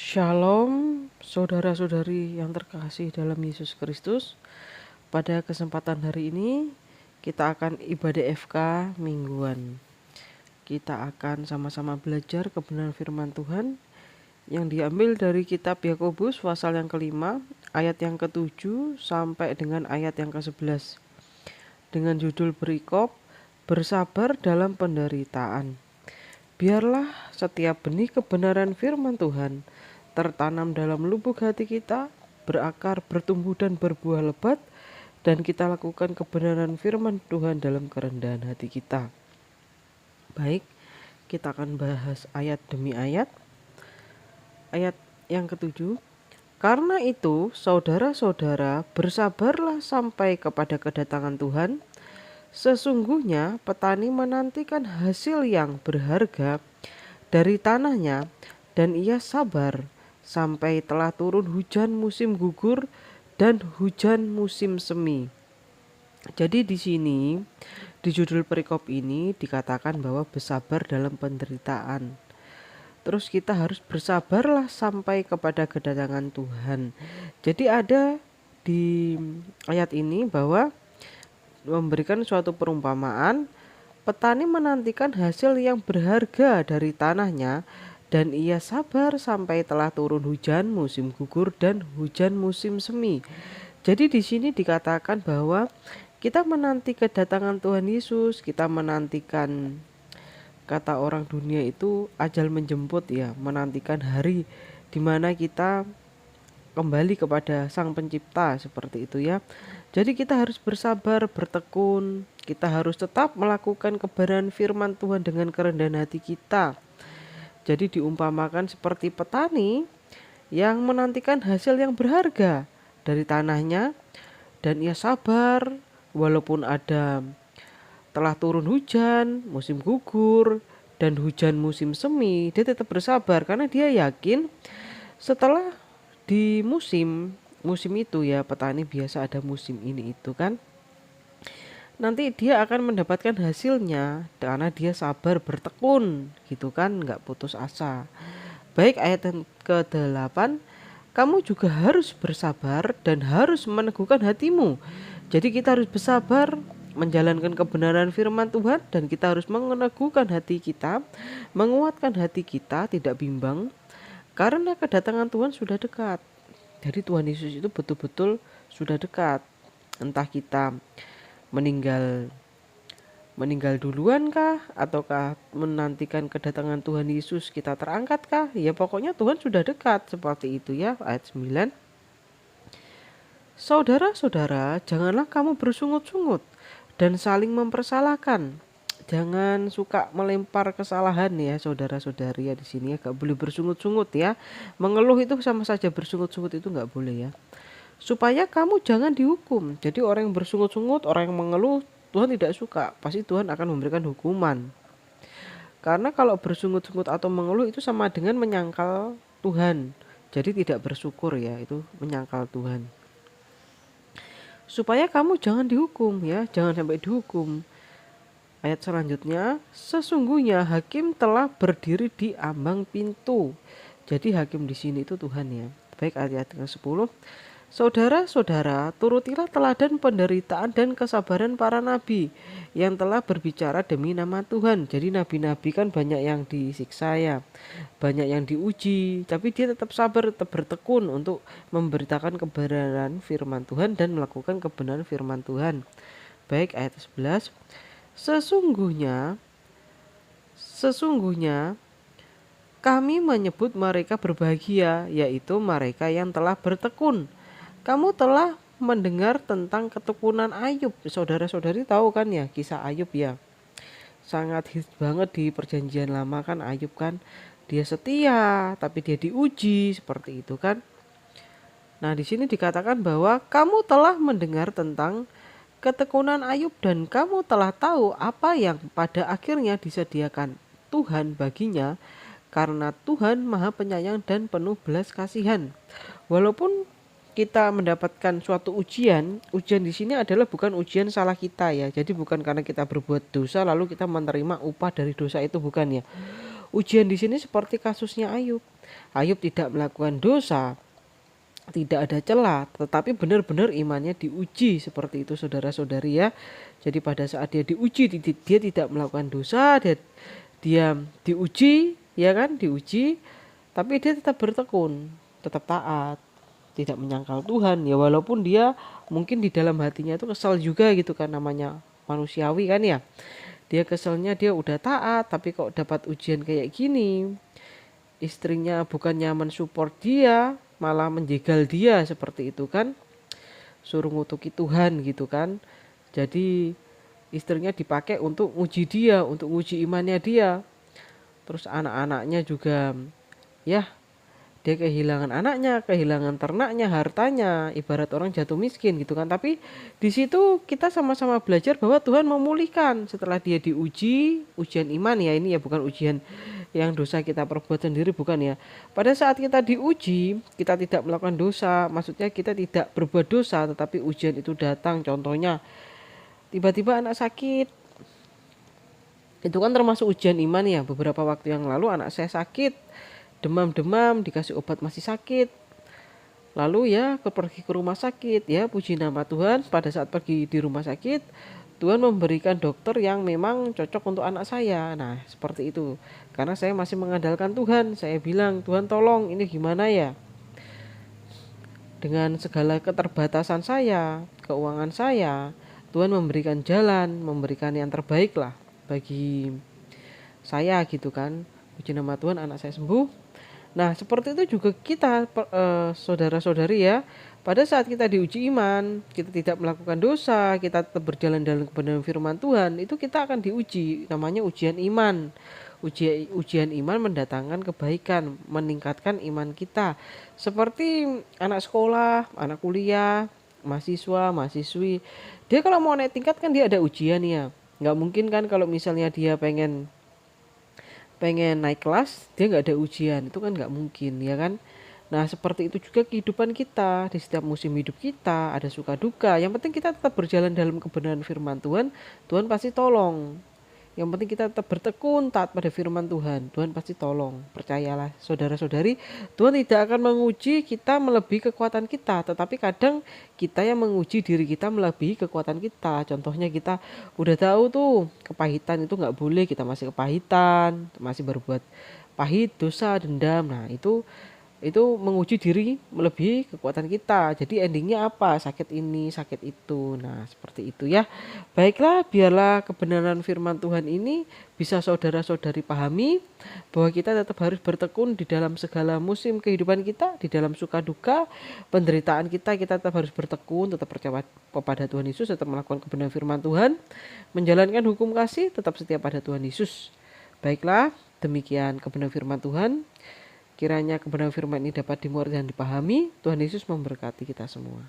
Shalom, saudara-saudari yang terkasih dalam Yesus Kristus. Pada kesempatan hari ini, kita akan ibadah FK mingguan. Kita akan sama-sama belajar kebenaran firman Tuhan yang diambil dari kitab Yakobus pasal yang kelima, ayat yang ke-7 sampai dengan ayat yang ke-11. Dengan judul berikop, bersabar dalam penderitaan. Biarlah setiap benih kebenaran firman Tuhan tertanam dalam lubuk hati kita, berakar, bertumbuh dan berbuah lebat, dan kita lakukan kebenaran firman Tuhan dalam kerendahan hati kita. Baik, kita akan bahas ayat demi ayat. Ayat yang ke-7, karena itu saudara-saudara bersabarlah sampai kepada kedatangan Tuhan. Sesungguhnya petani menantikan hasil yang berharga dari tanahnya, dan ia sabar sampai telah turun hujan musim gugur dan hujan musim semi. Jadi di sini di judul perikop ini dikatakan bahwa bersabar dalam penderitaan. Terus kita harus bersabarlah sampai kepada kedatangan Tuhan. Jadi ada di ayat ini bahwa memberikan suatu perumpamaan, petani menantikan hasil yang berharga dari tanahnya, dan ia sabar sampai telah turun hujan musim gugur dan hujan musim semi. Jadi di sini dikatakan bahwa kita menanti kedatangan Tuhan Yesus, kita menantikan, kata orang dunia itu ajal menjemput ya, menantikan hari di mana kita kembali kepada Sang Pencipta, seperti itu ya. Jadi kita harus bersabar, bertekun, kita harus tetap melakukan kebenaran firman Tuhan dengan kerendahan hati kita. Jadi diumpamakan seperti petani yang menantikan hasil yang berharga dari tanahnya, dan ia sabar walaupun ada telah turun hujan, musim gugur, dan hujan musim semi. Dia tetap bersabar karena dia yakin setelah di musim itu ya, petani biasa ada musim ini itu kan, nanti dia akan mendapatkan hasilnya karena dia sabar bertekun gitu kan, nggak putus asa. Baik, ayat yang ke-8, kamu juga harus bersabar dan harus meneguhkan hatimu. Jadi kita harus bersabar menjalankan kebenaran firman Tuhan, dan kita harus meneguhkan hati kita, menguatkan hati kita, tidak bimbang, karena kedatangan Tuhan sudah dekat. Jadi Tuhan Yesus itu betul-betul sudah dekat. Entah kita meninggal duluan kah, ataukah menantikan kedatangan Tuhan Yesus kita terangkat kah, ya pokoknya Tuhan sudah dekat, seperti itu ya. Ayat 9, saudara-saudara, janganlah kamu bersungut-sungut dan saling mempersalahkan. Jangan suka melempar kesalahan ya, saudara-saudari ya. Di sini ya gak boleh bersungut-sungut ya. Mengeluh itu sama saja bersungut-sungut, itu gak boleh ya. Supaya kamu jangan dihukum. Jadi orang yang bersungut-sungut, orang yang mengeluh, Tuhan tidak suka. Pasti Tuhan akan memberikan hukuman. Karena kalau bersungut-sungut atau mengeluh itu sama dengan menyangkal Tuhan. Jadi tidak bersyukur ya, itu menyangkal Tuhan. Supaya kamu jangan dihukum ya, jangan sampai dihukum. Ayat selanjutnya, sesungguhnya hakim telah berdiri di ambang pintu. Jadi hakim di sini itu Tuhan ya. Baik, ayat ke-10, saudara-saudara, turutilah teladan penderitaan dan kesabaran para nabi yang telah berbicara demi nama Tuhan. Jadi nabi-nabi kan banyak yang disiksa ya, banyak yang diuji, tapi dia tetap sabar, tetap bertekun untuk memberitakan kebenaran firman Tuhan dan melakukan kebenaran firman Tuhan. Baik, ayat 11, Sesungguhnya kami menyebut mereka berbahagia, yaitu mereka yang telah bertekun. Kamu telah mendengar tentang ketekunan Ayub. Saudara-saudari tahu kan ya kisah Ayub ya. Sangat hits banget di perjanjian lama kan, Ayub kan. Dia setia tapi dia diuji, seperti itu kan. Nah, di sini dikatakan bahwa kamu telah mendengar tentang ketekunan Ayub, dan kamu telah tahu apa yang pada akhirnya disediakan Tuhan baginya, karena Tuhan Maha Penyayang dan penuh belas kasihan. Walaupun kita mendapatkan suatu ujian di sini adalah bukan ujian salah kita ya. Jadi bukan karena kita berbuat dosa lalu kita menerima upah dari dosa itu, bukan ya. Ujian di sini seperti kasusnya Ayub. Ayub tidak melakukan dosa, tidak ada celah, tetapi benar-benar imannya diuji seperti itu saudara-saudari ya. Jadi pada saat dia diuji, dia tidak melakukan dosa, dia diuji, ya kan, diuji, tapi dia tetap bertekun, tetap taat, tidak menyangkal Tuhan ya, walaupun dia mungkin di dalam hatinya itu kesal juga gitu kan, namanya manusiawi kan ya. Dia keselnya dia udah taat tapi kok dapat ujian kayak gini. Istrinya bukannya mensupport dia, malah menjegal dia seperti itu kan. Suruh ngutuki Tuhan gitu kan. Jadi istrinya dipakai untuk uji dia, untuk uji imannya dia. Terus anak-anaknya juga ya, dia kehilangan anaknya, kehilangan ternaknya, hartanya, ibarat orang jatuh miskin gitu kan. Tapi di situ kita sama-sama belajar bahwa Tuhan memulihkan setelah dia diuji, ujian iman ya ini ya, bukan ujian yang dosa kita perbuat sendiri, bukan ya. Pada saat kita diuji, kita tidak melakukan dosa, maksudnya kita tidak berbuat dosa, tetapi ujian itu datang. Contohnya tiba-tiba anak sakit, itu kan termasuk ujian iman ya. Beberapa waktu yang lalu anak saya sakit, demam-demam, dikasih obat masih sakit. Lalu ya pergi ke rumah sakit, ya puji nama Tuhan, pada saat pergi di rumah sakit Tuhan memberikan dokter yang memang cocok untuk anak saya. Nah seperti itu, karena saya masih mengandalkan Tuhan. Saya bilang, Tuhan tolong, ini gimana ya, dengan segala keterbatasan saya, keuangan saya, Tuhan memberikan jalan, memberikan yang terbaik lah bagi saya gitu kan. Puji nama Tuhan, anak saya sembuh. Nah seperti itu juga kita saudara-saudari ya. Pada saat kita diuji iman, kita tidak melakukan dosa, kita tetap berjalan dalam kebenaran firman Tuhan, itu kita akan diuji, namanya ujian iman. Ujian iman mendatangkan kebaikan, meningkatkan iman kita. Seperti anak sekolah, anak kuliah, mahasiswa, mahasiswi, dia kalau mau naik tingkat kan dia ada ujian ya. Nggak mungkin kan kalau misalnya dia pengen naik kelas dia nggak ada ujian, itu kan nggak mungkin ya kan. Nah seperti itu juga kehidupan kita, di setiap musim hidup kita ada suka duka, yang penting kita tetap berjalan dalam kebenaran firman Tuhan. Tuhan pasti tolong. Yang penting kita tetap bertekun taat pada firman Tuhan, Tuhan pasti tolong. Percayalah saudara-saudari, Tuhan tidak akan menguji kita melebihi kekuatan kita, tetapi kadang kita yang menguji diri kita melebihi kekuatan kita. Contohnya kita udah tahu tuh kepahitan itu nggak boleh, kita masih kepahitan, masih berbuat pahit, dosa, dendam. Nah itu menguji diri melebihi kekuatan kita. Jadi endingnya apa? Sakit ini, sakit itu. Nah seperti itu ya. Baiklah, biarlah kebenaran firman Tuhan ini bisa saudara-saudari pahami, bahwa kita tetap harus bertekun di dalam segala musim kehidupan kita, di dalam suka duka, penderitaan kita tetap harus bertekun, tetap percaya kepada Tuhan Yesus, tetap melakukan kebenaran firman Tuhan, menjalankan hukum kasih, tetap setia pada Tuhan Yesus. Baiklah, demikian kebenaran firman Tuhan. Kiranya kebenaran firman ini dapat dimengerti dan dipahami. Tuhan Yesus memberkati kita semua.